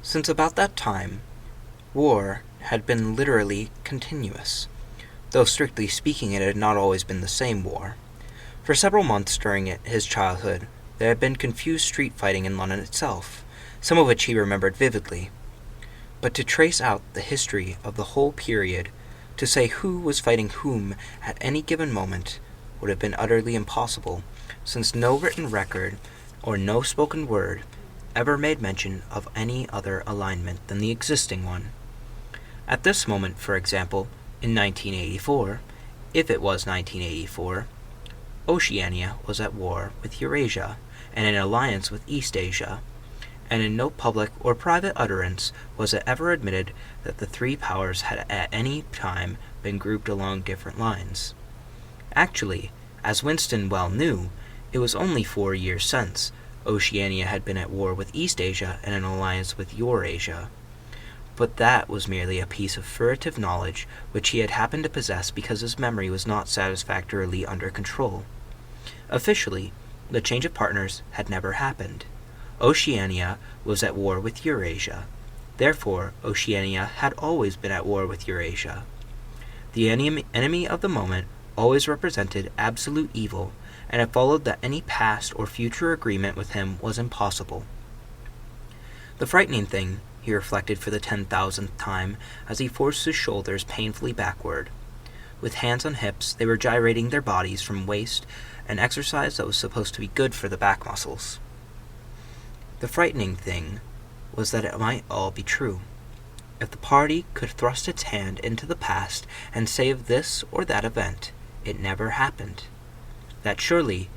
Since about that time, war had been literally continuous, though strictly speaking it had not always been the same war. For several months during his childhood, there had been confused street fighting in London itself, some of which he remembered vividly. But to trace out the history of the whole period, to say who was fighting whom at any given moment, would have been utterly impossible, since no written record or no spoken word ever made mention of any other alignment than the existing one. At this moment, for example, in 1984, if it was 1984, Oceania was at war with Eurasia and in alliance with East Asia, and in no public or private utterance was it ever admitted that the three powers had at any time been grouped along different lines. Actually, as Winston well knew, it was only 4 years since Oceania had been at war with East Asia and in alliance with Eurasia. But that was merely a piece of furtive knowledge which he had happened to possess because his memory was not satisfactorily under control. Officially, the change of partners had never happened. Oceania was at war with Eurasia. Therefore, Oceania had always been at war with Eurasia. The enemy of the moment always represented absolute evil, and it followed that any past or future agreement with him was impossible. The frightening thing, he reflected for the 10,000th time as he forced his shoulders painfully backward. With hands on hips, they were gyrating their bodies from waist, an exercise that was supposed to be good for the back muscles. The frightening thing was that it might all be true. If the party could thrust its hand into the past and save this or that event, it never happened. That surely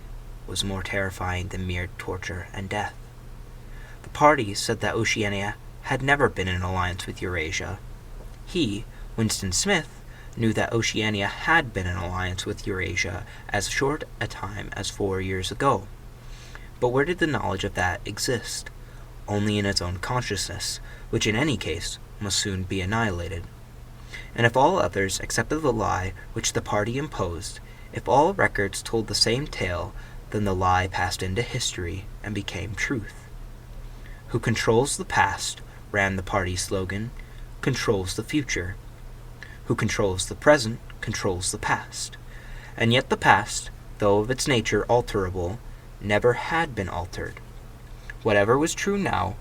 was more terrifying than mere torture and death. The party said that Oceania had never been in alliance with Eurasia. He, Winston Smith, knew that Oceania had been in alliance with Eurasia as short a time as 4 years ago. But where did the knowledge of that exist? Only in its own consciousness, which in any case must soon be annihilated. And if all others accepted the lie which the party imposed, if all records told the same tale, then the lie passed into history and became truth. Who controls the past, ran the party's slogan, controls the future. Who controls the present, controls the past. And yet the past, though of its nature alterable, never had been altered. Whatever was true now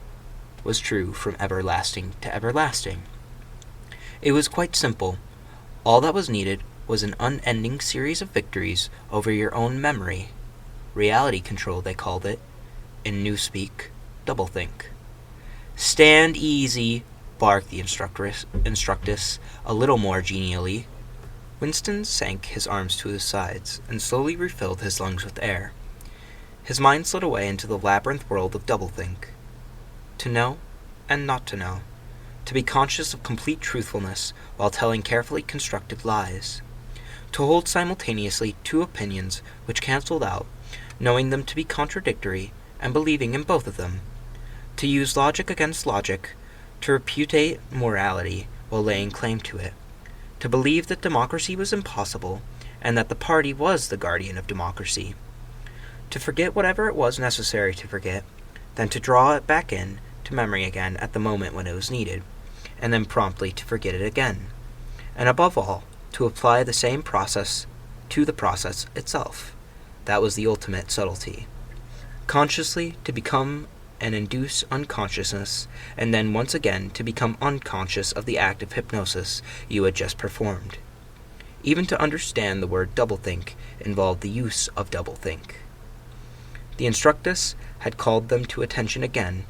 was true from everlasting to everlasting. It was quite simple. All that was needed was an unending series of victories over your own memory. Reality control, they called it. In newspeak, doublethink. "Stand easy," barked the instructress, a little more genially. Winston sank his arms to his sides and slowly refilled his lungs with air. His mind slid away into the labyrinth world of doublethink. To know and not to know. To be conscious of complete truthfulness while telling carefully constructed lies. To hold simultaneously two opinions which cancelled out, knowing them to be contradictory and believing in both of them. To use logic against logic, to repudiate morality while laying claim to it. To believe that democracy was impossible and that the party was the guardian of democracy. To forget whatever it was necessary to forget, then to draw it back in to memory again at the moment when it was needed, and then promptly to forget it again. And above all, to apply the same process to the process itself. That was the ultimate subtlety. Consciously to become and induce unconsciousness, and then once again to become unconscious of the act of hypnosis you had just performed. Even to understand the word doublethink involved the use of doublethink. The instructress had called them to attention again.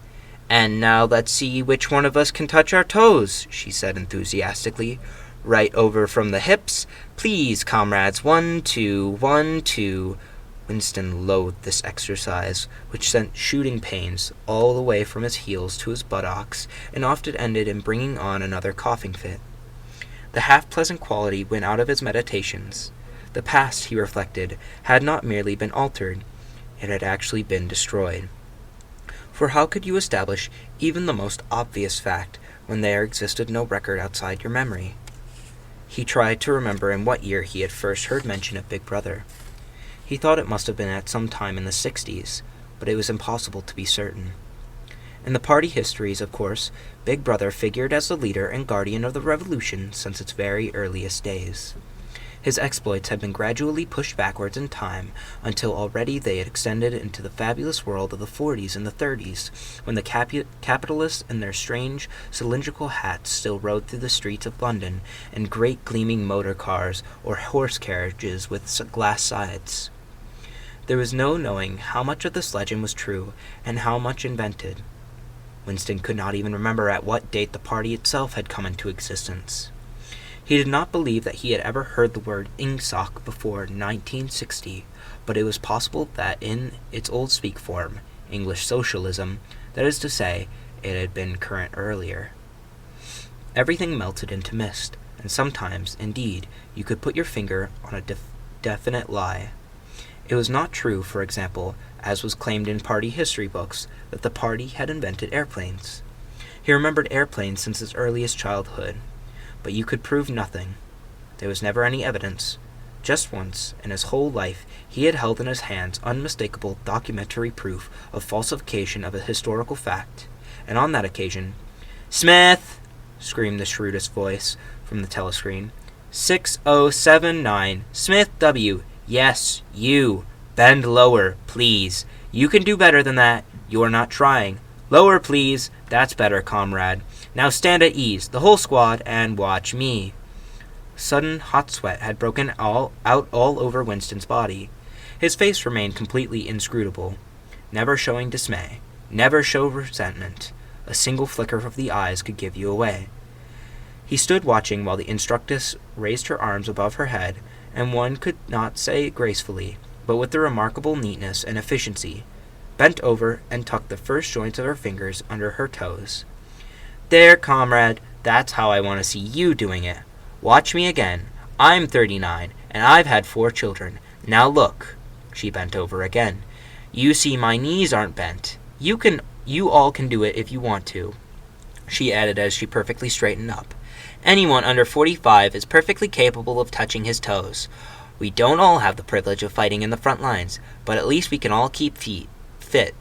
"And now let's see which one of us can touch our toes," she said enthusiastically. "Right over from the hips. Please, comrades, 1, 2, 1, 2. Winston loathed this exercise, which sent shooting pains all the way from his heels to his buttocks, and often ended in bringing on another coughing fit. The half-pleasant quality went out of his meditations. The past, he reflected, had not merely been altered, it had actually been destroyed. For how could you establish even the most obvious fact when there existed no record outside your memory? He tried to remember in what year he had first heard mention of Big Brother. He thought it must have been at some time in the 60s, but it was impossible to be certain. In the party histories, of course, Big Brother figured as the leader and guardian of the revolution since its very earliest days. His exploits had been gradually pushed backwards in time until already they had extended into the fabulous world of the 40s and the 30s, when the capitalists in their strange cylindrical hats still rode through the streets of London in great gleaming motor cars or horse carriages with glass sides. There was no knowing how much of this legend was true and how much invented. Winston could not even remember at what date the party itself had come into existence. He did not believe that he had ever heard the word ingsoc before 1960, but it was possible that in its old speak form, English socialism, that is to say, it had been current earlier. Everything melted into mist, and sometimes, indeed, you could put your finger on a definite lie. It was not true, for example, as was claimed in party history books, that the party had invented airplanes. He remembered airplanes since his earliest childhood. But you could prove nothing. There was never any evidence. Just once, in his whole life, he had held in his hands unmistakable documentary proof of falsification of a historical fact, and on that occasion, "Smith!" screamed the shrewdest voice from the telescreen. 6079, Smith W. Yes, you. Bend lower, please. You can do better than that. You're not trying. Lower, please. That's better, comrade. Now stand at ease, the whole squad, and watch me. Sudden hot sweat had broken out all over Winston's body. His face remained completely inscrutable, never showing dismay, never show resentment. A single flicker of the eyes could give you away. He stood watching while the instructress raised her arms above her head, and one could not say gracefully, but with the remarkable neatness and efficiency, bent over and tucked the first joints of her fingers under her toes. There, comrade, that's how I want to see you doing it. Watch me again. I'm 39, and I've had 4 children. Now look. She bent over again. You see my knees aren't bent. You all can do it if you want to, she added as she perfectly straightened up. Anyone under 45 is perfectly capable of touching his toes. We don't all have the privilege of fighting in the front lines, but at least we can all keep fit.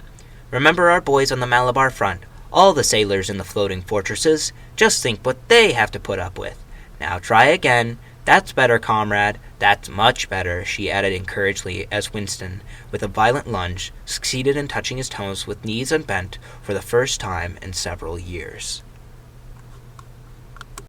Remember our boys on the Malabar front, all the sailors in the floating fortresses. Just think what they have to put up with. Now try again. That's better, comrade. That's much better, she added encouragingly as Winston, with a violent lunge, succeeded in touching his toes with knees unbent for the first time in several years.